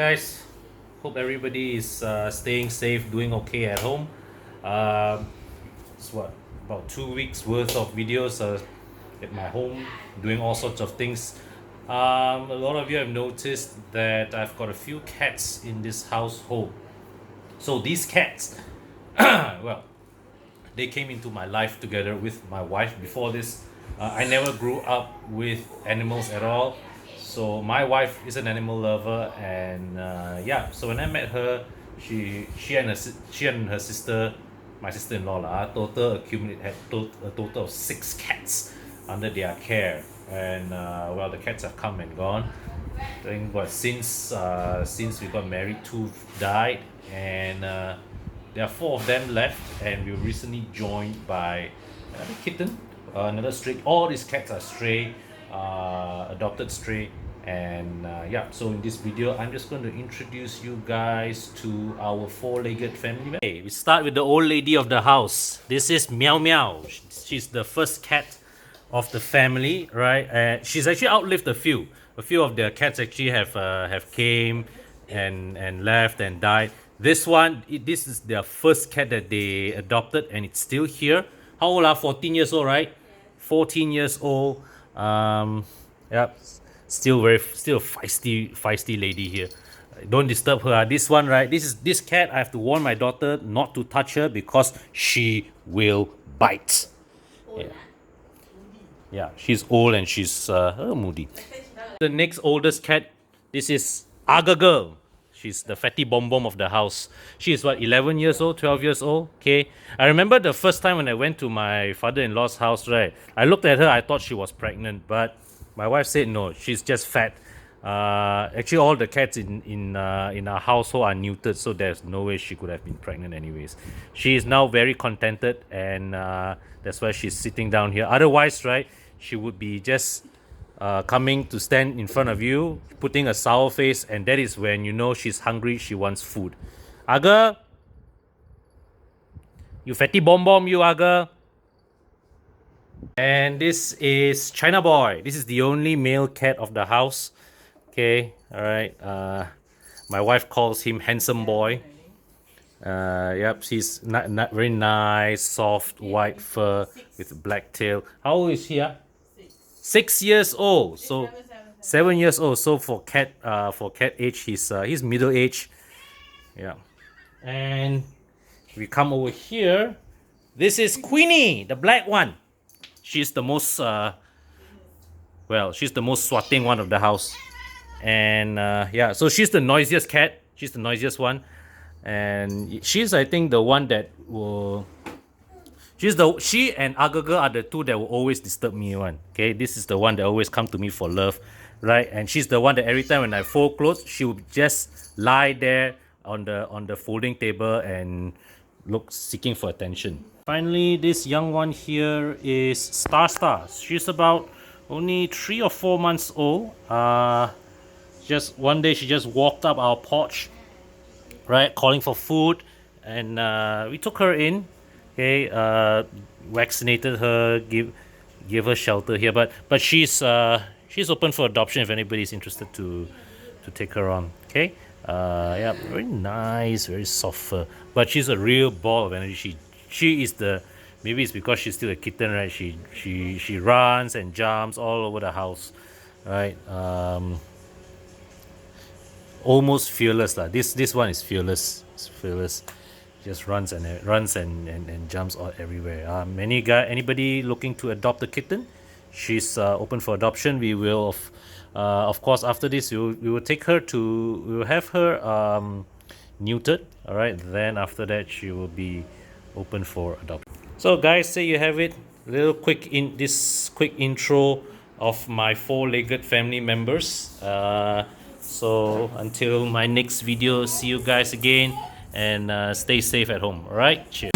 guys, hope everybody is staying safe, doing okay at home. Um it's what, about 2 weeks worth of videos at my home, doing all sorts of things. A lot of you have noticed that I've got a few cats in this household. So these cats, well, they came into my life together with my wife. Before this, I never grew up with animals at all. So my wife is an animal lover, and yeah. So when I met her, she and her sister, my sister-in-law lah, had a total of 6 cats under their care, and well, the cats have come and gone. I think what, since we got married, 2 died, and there are 4 of them left, and we were recently joined by another kitten, another stray. All these cats are stray, adopted stray, and yeah. So in this video, I'm just going to introduce you guys to our 4-legged family member. Okay, we start with the old lady of the house. This is Meow Meow. She's the first cat of the family, right? She's actually outlived a few. A few of the cats actually have came and left and died. This one, this is their first cat that they adopted, and it's still here. How old are 14 years old, right? 14 years old. Yep. Still feisty lady here. Don't disturb her. This one, right? This cat. I have to warn my daughter not to touch her because she will bite. Yeah. Yeah, she's old and she's moody. The next oldest cat, this is Aga Girl. She's the fatty bomb of the house. She is what, 11 years old, 12 years old? Okay. I remember the first time when I went to my father-in-law's house, right? I looked at her, I thought she was pregnant, but my wife said no, she's just fat. Actually, all the cats in our household are neutered, so there's no way she could have been pregnant anyways. She is now very contented, and that's why she's sitting down here. Otherwise, right, she would be just coming to stand in front of you, putting a sour face, and that is when you know she's hungry, she wants food. Aga, you fatty bomb, you Aga. And this is China Boy. This is the only male cat of the house. Okay, all right. My wife calls him Handsome Boy. Yep, he's not very nice, soft white fur with black tail. How old is he? 6 years old. So 7 years old. So for cat age, he's middle age. Yeah. And we come over here. This is Queenie, the black one. She's the most she's the most swatting one of the house. And yeah, so she's the noisiest cat. She's the noisiest one. And she's, I think, the one that will she and Agaga are the two that will always disturb me one. Okay, this is the one that always come to me for love, right? And she's the one that every time when I fold clothes, she will just lie there on the folding table and look, seeking for attention. Finally, this young one here is Star. She's about only 3 or 4 months old. Just one day she just walked up our porch, right, calling for food, and we took her in. Okay, vaccinated her, give her shelter here, but she's open for adoption if anybody's interested to take her on. Okay, yeah, very nice, very soft fur, but she's a real ball of energy. She is the, maybe it's because she's still a kitten, right? She runs and jumps all over the house, right? Almost fearless lah. This one is fearless. It's fearless. Just runs and jumps all everywhere. Anybody looking to adopt a kitten, she's open for adoption. We will of course, after this we will take her to, we will have her neutered. All right, then after that she will be open for adoption. So guys, there you have it, quick intro of my 4-legged family members. So until my next video, see you guys again, and stay safe at home. All right, cheers.